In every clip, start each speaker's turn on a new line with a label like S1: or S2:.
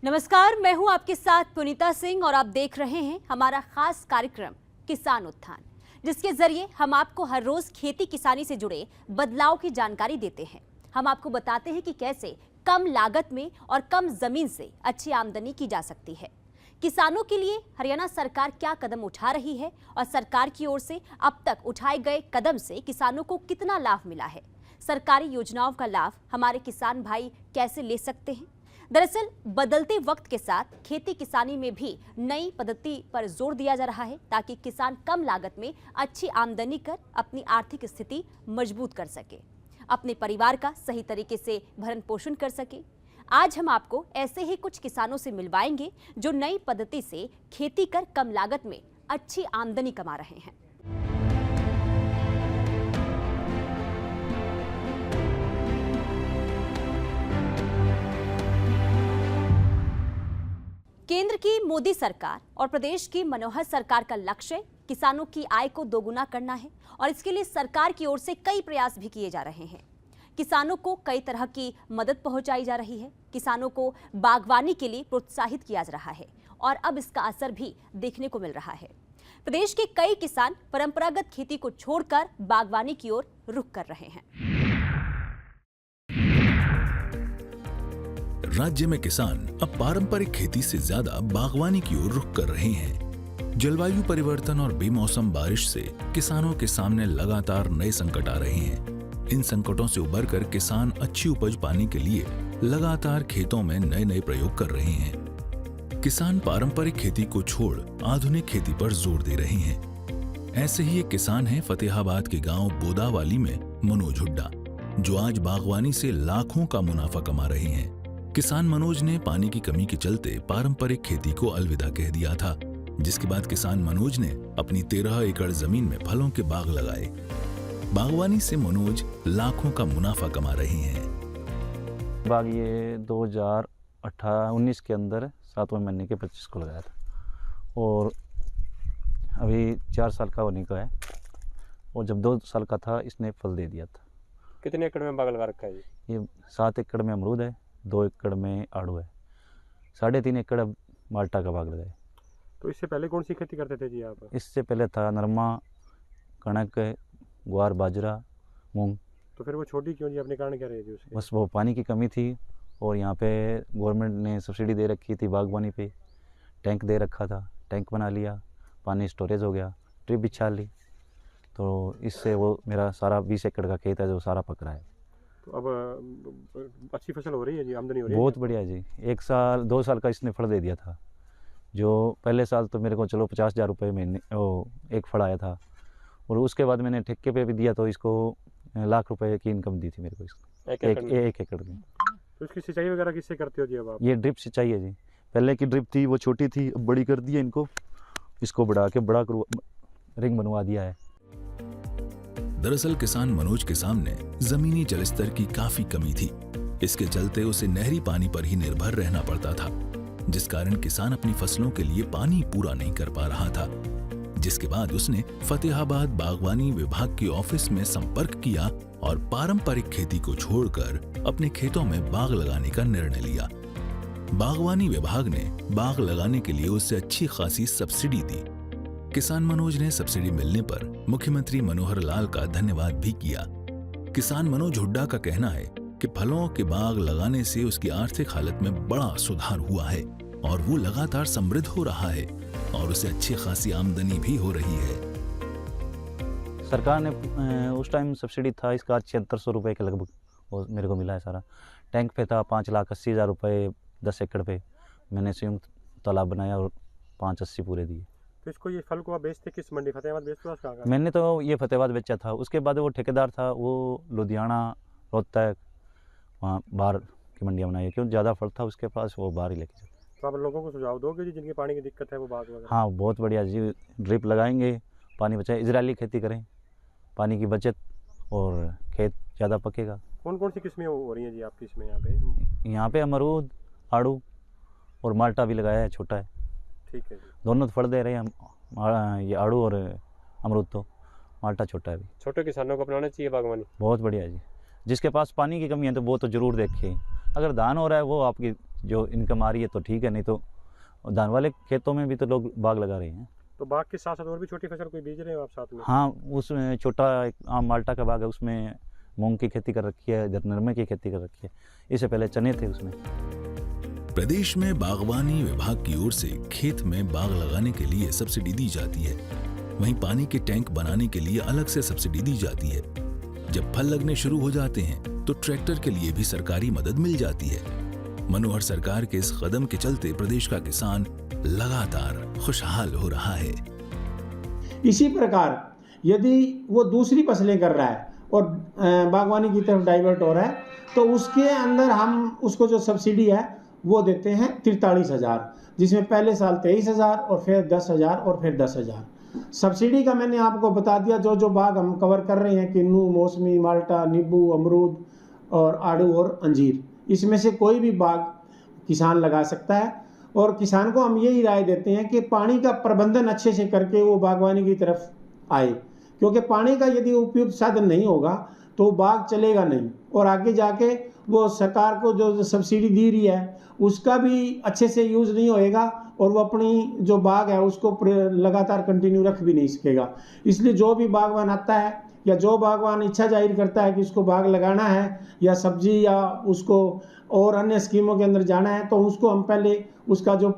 S1: नमस्कार, मैं हूं आपके साथ पुनीता सिंह और आप देख रहे हैं हमारा खास कार्यक्रम किसान उत्थान, जिसके जरिए हम आपको हर रोज खेती किसानी से जुड़े बदलाव की जानकारी देते हैं। हम आपको बताते हैं कि कैसे कम लागत में और कम जमीन से अच्छी आमदनी की जा सकती है। किसानों के लिए हरियाणा सरकार क्या कदम उठा रही है और सरकार की ओर से अब तक उठाए गए कदम से किसानों को कितना लाभ मिला है, सरकारी योजनाओं का लाभ हमारे किसान भाई कैसे ले सकते हैं। दरअसल बदलते वक्त के साथ खेती किसानी में भी नई पद्धति पर जोर दिया जा रहा है, ताकि किसान कम लागत में अच्छी आमदनी कर अपनी आर्थिक स्थिति मजबूत कर सके, अपने परिवार का सही तरीके से भरण पोषण कर सके। आज हम आपको ऐसे ही कुछ किसानों से मिलवाएंगे जो नई पद्धति से खेती कर कम लागत में अच्छी आमदनी कमा रहे हैं। केंद्र की मोदी सरकार और प्रदेश की मनोहर सरकार का लक्ष्य किसानों की आय को दोगुना करना है और इसके लिए सरकार की ओर से कई प्रयास भी किए जा रहे हैं। किसानों को कई तरह की मदद पहुंचाई जा रही है, किसानों को बागवानी के लिए प्रोत्साहित किया जा रहा है और अब इसका असर भी देखने को मिल रहा है। प्रदेश के कई किसान परंपरागत खेती को छोड़कर बागवानी की ओर रुख कर रहे हैं।
S2: राज्य में किसान अब पारंपरिक खेती से ज्यादा बागवानी की ओर रुख कर रहे हैं। जलवायु परिवर्तन और बेमौसम बारिश से किसानों के सामने लगातार नए संकट आ रहे हैं। इन संकटों से उबरकर किसान अच्छी उपज पाने के लिए लगातार खेतों में नए नए प्रयोग कर रहे हैं। किसान पारंपरिक खेती को छोड़ आधुनिक खेती पर जोर दे रहे हैं। ऐसे ही एक किसान हैं फतेहाबाद के गांव बोदावाली में मनोज हुड्डा, जो आज बागवानी से लाखों का मुनाफा कमा रहे हैं। किसान मनोज ने पानी की कमी के चलते पारंपरिक खेती को अलविदा कह दिया था, जिसके बाद किसान मनोज ने अपनी 13 एकड़ जमीन में फलों के बाग लगाए। बागवानी से मनोज लाखों का मुनाफा कमा रहे हैं।
S3: बाग ये 2019 के अंदर 7वें महीने के 25 को लगाया था और अभी 4 साल का होने का है, और जब 2 साल का था इसने फल दे दिया था।
S4: कितने एकड़ में बाग लगा रखा है
S3: ये 7 एकड़ में अमरूद है, 2 एकड़ में आड़ू है, 3.5 एकड़ अब माल्टा का बाग लगाए।
S4: तो इससे पहले कौन सी खेती करते थे जी आप?
S3: इससे पहले था नरमा, कणक, ग्वार, बाजरा, मूंग।
S4: तो फिर वो छोटी क्यों जी? अपने कारण क्या रही थी उसके?
S3: बस वो पानी की कमी थी और यहाँ पे गवर्नमेंट ने सब्सिडी दे रखी थी बागवानी पे, टैंक दे रखा था, टैंक बना लिया, पानी स्टोरेज हो गया, ट्रिप बिछा ली, तो इससे वो मेरा सारा 20 एकड़ का खेत है जो सारा पक रहा है।
S4: तो अब अच्छी फसल हो रही है जी, आमदनी हो रही है?
S3: बहुत बढ़िया जी। 1 साल 2 साल का इसने फल दे दिया था। जो पहले साल तो मेरे को चलो 50,000 रुपये महीने एक फल आया था, और उसके बाद मैंने ठेके पे भी दिया तो इसको लाख रुपए की इनकम दी थी मेरे को इसको एक एकड़ में।
S4: तो इसकी सिंचाई वगैरह किससे करते हो जी अब आप?
S3: ये ड्रिप सिंचाई है जी। पहले की ड्रिप थी वो छोटी थी, अब बड़ी कर दी है इनको, इसको बढ़ा के बड़ा रिंग बनवा दिया है।
S2: दरअसल किसान मनोज के सामने जमीनी जलस्तर की काफी कमी थी। इसके चलते उसे नहरी पानी पर ही निर्भर रहना पड़ता था, जिस कारण किसान अपनी फसलों के लिए पानी पूरा नहीं कर पा रहा था। जिसके बाद उसने फतेहाबाद बागवानी विभाग के ऑफिस में संपर्क किया और पारंपरिक खेती को छोड़कर अपने खेतों में बाग लगाने का निर्णय लिया। बागवानी विभाग ने बाग लगाने के लिए उसे अच्छी खासी सब्सिडी दी। किसान मनोज ने सब्सिडी मिलने पर मुख्यमंत्री मनोहर लाल का धन्यवाद भी किया। किसान मनोज हुड्डा का कहना है कि फलों के बाग लगाने से उसकी आर्थिक हालत में बड़ा सुधार हुआ है और वो लगातार समृद्ध हो रहा है और उसे अच्छी खासी आमदनी भी हो रही है।
S3: सरकार ने उस टाइम सब्सिडी था इसका 7600 रुपये के लगभग, वो मेरे को मिला है सारा। टैंक पे था 5,80,000 रुपये 10 एकड़ पे। मैंने संयुक्त तालाब बनाया और 580 पूरे दिए।
S4: तो इसको ये फल को आप बेचते किस मंडी? फतेहाबाद बेचते हो? कहाँ?
S3: मैंने तो ये फतेहाबाद बेचा था, उसके बाद वो ठेकेदार था वो लुधियाना, रोहतक, वहाँ बाहर की मंडियाँ बनाई, क्यों ज़्यादा फल था उसके पास, वो बाहर ही लेके जाते।
S4: तो आप लोगों को सुझाव दोगे जी जिनके पानी की दिक्कत है वो बाग वगैरह?
S3: हाँ बहुत बढ़िया जी, ड्रिप लगाएंगे, पानी बचाएं, इजरायली खेती करें, पानी की बचत और खेत ज़्यादा पकेगा।
S4: कौन कौन सी किस्में हो रही हैं जी आपकी इसमें यहाँ पे?
S3: यहाँ पे अमरूद, आड़ू और माल्टा भी लगाया है, छोटा है।
S4: ठीक है जी।
S3: दोनों तो फल दे रहे हैं, ये आड़ू और अमरूद, तो माल्टा छोटा है। भी
S4: छोटे किसानों को अपनाना चाहिए बागवानी।
S3: बहुत बढ़िया जी। जिसके पास पानी की कमी है तो वो तो ज़रूर देखे। अगर धान हो रहा है वो आपकी जो इनकम आ रही है तो ठीक है, नहीं तो धान वाले खेतों में भी तो लोग बाग लगा रहे हैं।
S4: तो बाग के साथ साथ और भी छोटी फसल कोई बीज रहे हो आप साथ में?
S3: हाँ, उसमें छोटा एक आम माल्टा का बाग है, उसमें मूंग की खेती कर रखी है, इधर नरमे की खेती कर रखी है। इससे पहले चने थे उसमें।
S2: प्रदेश में बागवानी विभाग की ओर से खेत में बाग लगाने के लिए सब्सिडी दी जाती है। वहीं पानी के टैंक बनाने के लिए अलग से सब्सिडी दी जाती है। जब फल लगने शुरू हो जाते हैं तो ट्रैक्टर के लिए भी सरकारी मदद मिल जाती है। मनोहर सरकार के इस कदम के चलते प्रदेश का किसान लगातार खुशहाल हो रहा है।
S5: इसी प्रकार यदि वो दूसरी फसलें कर रहा है और बागवानी की तरफ डाइवर्ट हो रहा है तो उसके अंदर हम उसको जो सब्सिडी है वो देते हैं 43,000, जिसमें पहले साल 23,000 और फिर 10,000 और फिर 10,000। सब्सिडी का मैंने आपको बता दिया। जो जो बाग हम कवर कर रहे हैं, किन्नू, मौसमी, माल्टा, नींबू, अमरूद और आड़ू और अंजीर, इसमें से कोई भी बाग किसान लगा सकता है। और किसान को हम यही राय देते हैं कि पानी का प्रबंधन अच्छे से करके वो बागवानी की तरफ आए, क्योंकि पानी का यदि उपयुक्त साधन नहीं होगा तो बाग चलेगा नहीं और आगे जाके वो सरकार को जो सब्सिडी दी रही है उसका भी अच्छे से यूज़ नहीं होएगा और वो अपनी जो बाग है उसको लगातार कंटिन्यू रख भी नहीं सकेगा। इसलिए जो भी बागवान आता है या जो बागवान इच्छा जाहिर करता है कि उसको बाग लगाना है या सब्जी या उसको और अन्य स्कीमों के अंदर जाना है, तो उसको हम पहले उसका जो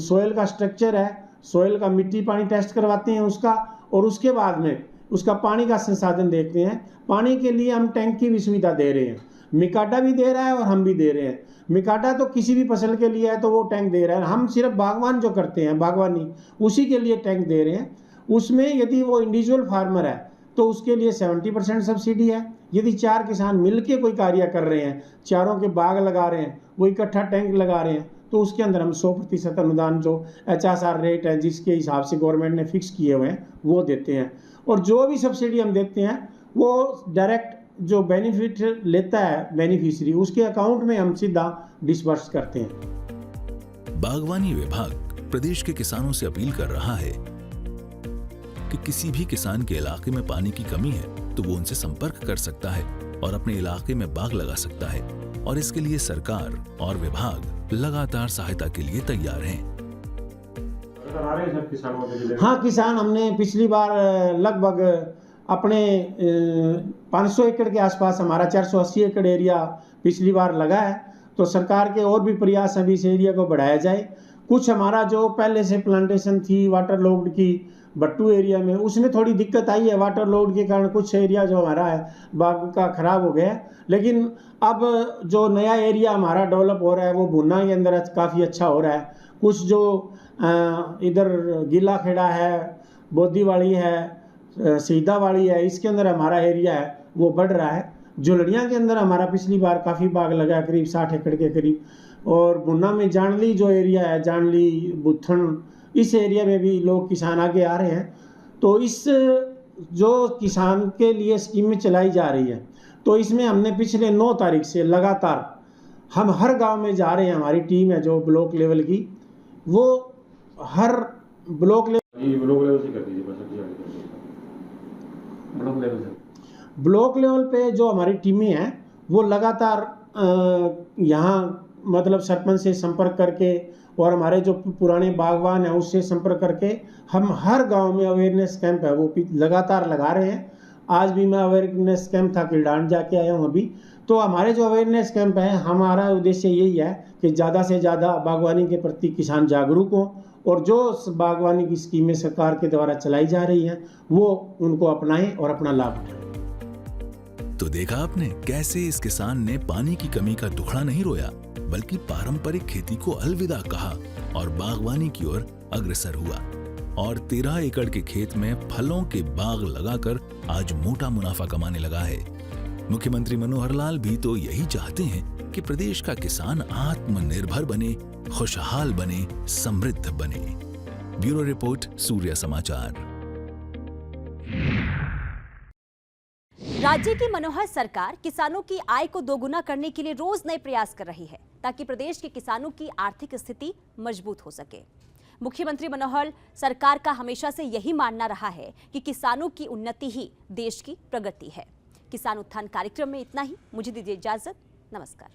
S5: सोयल का स्ट्रक्चर है, सोयल का मिट्टी पानी टेस्ट करवाते हैं उसका, और उसके बाद में उसका पानी का संसाधन देखते हैं। पानी के लिए हम टैंक की भी सुविधा दे रहे हैं, मिकाडा भी दे रहा है और हम भी दे रहे हैं। मिकाडा तो किसी भी फसल के लिए है तो वो टैंक दे रहा है, हम सिर्फ बागवान जो करते हैं बागवानी उसी के लिए टैंक दे रहे हैं। उसमें यदि वो इंडिविजुअल फार्मर है तो उसके लिए 70% सब्सिडी है। यदि 4 किसान मिलके कोई कार्य कर रहे हैं, चारों के बाग लगा रहे हैं, वो इकट्ठा टैंक लगा रहे हैं, तो उसके अंदर हम 100% अनुदान जो HSR रेट है जिसके हिसाब से गवर्नमेंट ने फिक्स किए हुए हैं वो देते हैं। और जो भी सब्सिडी हम देते हैं वो डायरेक्ट जो बेनिफिट लेता है बेनिफिशियरी, उसके अकाउंट में हम सीधा डिस्बर्स करते हैं।
S2: बागवानी विभाग प्रदेश के किसानों से अपील कर रहा है कि किसी भी किसान के इलाके में पानी की कमी है तो वो उनसे संपर्क कर सकता है और अपने इलाके में बाग लगा सकता है, और इसके लिए सरकार और विभाग लगातार सहायता के लिए तैयार हैं।
S5: हाँ, किसान हमने पिछली बार लगभग अपने 500 एकड़ के आसपास हमारा 480 एकड़ एरिया पिछली बार लगा है। तो सरकार के और भी प्रयास अभी इस एरिया को बढ़ाया जाए। कुछ हमारा जो पहले से प्लांटेशन थी वाटर लॉग्ड की बट्टू एरिया में, उसमें थोड़ी दिक्कत आई है। वाटर लोड के कारण कुछ एरिया जो हमारा है बाग का खराब हो गया है। लेकिन अब जो नया एरिया हमारा डेवलप हो रहा है वो भुन्ना के अंदर काफ़ी अच्छा हो रहा है। कुछ जो इधर गीला खेड़ा है, बोदीवाड़ी है, सीधावाड़ी है, इसके अंदर हमारा एरिया है वो बढ़ रहा है। जुलड़ियाँ के अंदर हमारा पिछली बार काफ़ी बाग लगा है, करीब 60 एकड़ के करीब। और भुन्ना में जानली जो एरिया है, जानली बुत्थन, इस एरिया में भी लोग किसान आगे आ रहे हैं। तो इस जो किसान के लिए स्कीमें चलाई जा रही है, तो इसमें हमने पिछले 9 तारीख से लगातार हम हर गांव में जा रहे हैं। हमारी टीम है जो ब्लॉक लेवल की, वो हर ब्लॉक लेवल
S4: से कर दीजिए,
S5: ब्लॉक लेवल पे जो हमारी टीमें हैं वो लगातार यहाँ मतलब सरपंच से संपर्क करके और हमारे जो पुराने बागवान हैं उससे संपर्क करके हम हर गांव में अवेयरनेस कैंप है वो लगातार लगा रहे हैं। आज भी मैं अवेयरनेस कैंप था किरडान जाके आया हूँ अभी। तो हमारे जो अवेयरनेस कैंप है, हमारा उद्देश्य यही है कि ज़्यादा से ज़्यादा बागवानी के प्रति किसान जागरूक हों और जो बागवानी की स्कीमें सरकार के द्वारा चलाई जा रही हैं वो उनको अपनाएं और अपना लाभ उठाएं।
S2: तो देखा आपने कैसे इस किसान ने पानी की कमी का दुखड़ा नहीं रोया, बल्कि पारंपरिक खेती को अलविदा कहा और बागवानी की ओर अग्रसर हुआ और 13 एकड़ के खेत में फलों के बाग लगाकर आज मोटा मुनाफा कमाने लगा है। मुख्यमंत्री मनोहर लाल भी तो यही चाहते हैं कि प्रदेश का किसान आत्मनिर्भर बने, खुशहाल बने, समृद्ध बने। ब्यूरो रिपोर्ट, सूर्य समाचार।
S1: राज्य की मनोहर सरकार किसानों की आय को दोगुना करने के लिए रोज नए प्रयास कर रही है ताकि प्रदेश के किसानों की आर्थिक स्थिति मजबूत हो सके। मुख्यमंत्री मनोहर सरकार का हमेशा से यही मानना रहा है कि किसानों की उन्नति ही देश की प्रगति है। किसान उत्थान कार्यक्रम में इतना ही। मुझे दीजिए इजाजत। नमस्कार।